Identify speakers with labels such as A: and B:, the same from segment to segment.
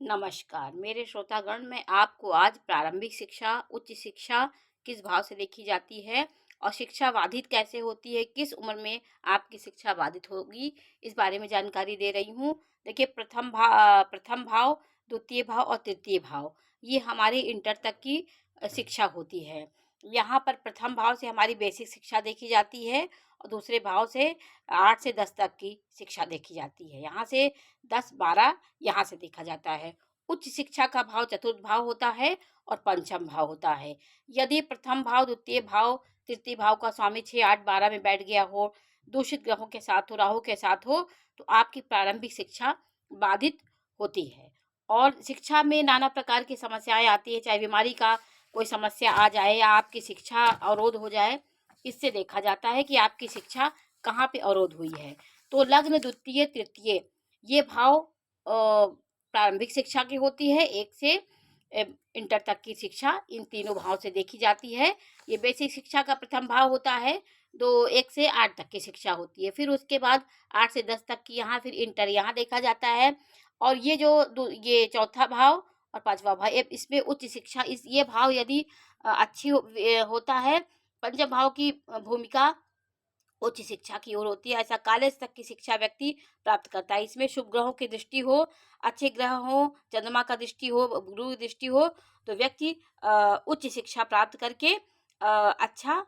A: नमस्कार मेरे श्रोतागण। मैं आपको आज प्रारंभिक शिक्षा, उच्च शिक्षा किस भाव से देखी जाती है और शिक्षा बाधित कैसे होती है, किस उम्र में आपकी शिक्षा बाधित होगी, इस बारे में जानकारी दे रही हूँ। देखिए, प्रथम भाव, द्वितीय भाव और तृतीय भाव, ये हमारे इंटर तक की शिक्षा होती है। यहाँ पर प्रथम भाव से हमारी बेसिक शिक्षा देखी जाती है और दूसरे भाव से 8 से 10 तक की शिक्षा देखी जाती है। यहाँ से 10-12 यहाँ से देखा जाता है। उच्च शिक्षा का भाव चतुर्थ भाव होता है और पंचम भाव होता है। यदि प्रथम भाव, द्वितीय भाव, तृतीय भाव का स्वामी 6, 8, 12 में बैठ गया हो, दूषित ग्रहों के साथ हो, राहु के साथ हो, तो आपकी प्रारंभिक शिक्षा बाधित होती है। और शिक्षा में नाना प्रकार की समस्याएं आती है, चाहे बीमारी का कोई समस्या आ जाए या आपकी शिक्षा अवरोध हो जाए। इससे देखा जाता है कि आपकी शिक्षा कहाँ पे अवरोध हुई है। तो लग्न, द्वितीय, तृतीय, ये भाव प्रारंभिक शिक्षा की होती है। 1 से इंटर तक की शिक्षा इन तीनों भाव से देखी जाती है। ये बेसिक शिक्षा का प्रथम भाव होता है। 1 से 8 तक की शिक्षा होती है। फिर उसके बाद 8 से 10 तक की यहाँ फिर इंटर यहाँ देखा जाता है। और ये ये चौथा भाव और पांचवा भाव, इसमें उच्च शिक्षा, ये भाव यदि अच्छी होता है। पंचम भाव की भूमिका उच्च शिक्षा की ओर होती है। ऐसा कॉलेज तक की शिक्षा व्यक्ति प्राप्त करता है। इसमें शुभ ग्रहों की दृष्टि हो, अच्छे ग्रह हो, चंद्रमा का दृष्टि हो, गुरु की दृष्टि हो, तो व्यक्ति उच्च शिक्षा प्राप्त करके अच्छा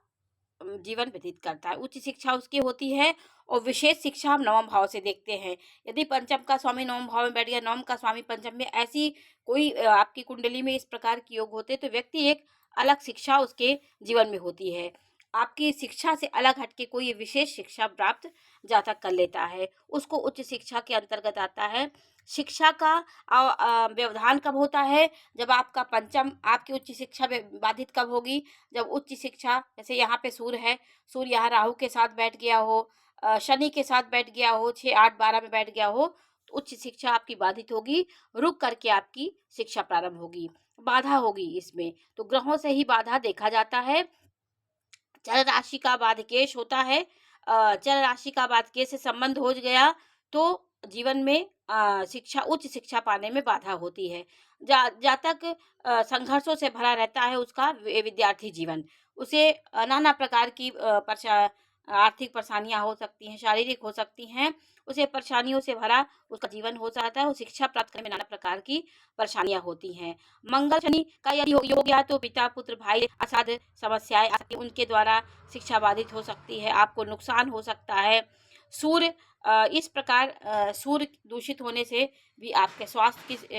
A: जीवन व्यतीत करता है। उच्च शिक्षा उसकी होती है। और विशेष शिक्षा हम नवम भाव से देखते हैं। यदि पंचम का स्वामी नवम भाव में बैठ गया, नवम का स्वामी पंचम में, ऐसी कोई आपकी कुंडली में इस प्रकार के योग होते, तो व्यक्ति एक अलग शिक्षा उसके जीवन में होती है। आपकी शिक्षा से अलग हटके कोई विशेष शिक्षा प्राप्त जातक कर लेता है, उसको उच्च शिक्षा के अंतर्गत आता है। शिक्षा का व्यवधान कब होता है? जब आपका पंचम, आपकी उच्च शिक्षा बाधित कब होगी? जब उच्च शिक्षा, जैसे यहाँ पे सूर्य है, सूर्य यहाँ राहु के साथ बैठ गया हो, शनि के साथ बैठ गया हो, 6, 8, 12 में बैठ गया हो, तो उच्च शिक्षा आपकी बाधित होगी। रुक करके आपकी शिक्षा प्रारंभ होगी, बाधा होगी इसमें। तो ग्रहों से ही बाधा देखा जाता है। चर राशि का बाधकेश होता है। चर राशि का बाधकेश से संबंध हो गया तो जीवन में शिक्षा, उच्च शिक्षा पाने में बाधा होती है। जातक संघर्षों से भरा रहता है उसका विद्यार्थी जीवन। उसे नाना प्रकार की आर्थिक परेशानियां हो सकती हैं, शारीरिक हो सकती हैं। उसे परेशानियों से भरा उसका जीवन हो जाता है। वो शिक्षा प्राप्त करने में नाना प्रकार की परेशानियां होती हैं। मंगल शनि का यदि हो गया तो पिता पुत्र भाई असाध्य समस्याएं आती, उनके द्वारा शिक्षा बाधित हो सकती है, आपको नुकसान हो सकता है। सूर्य, इस प्रकार सूर्य दूषित होने से भी आपके स्वास्थ्य की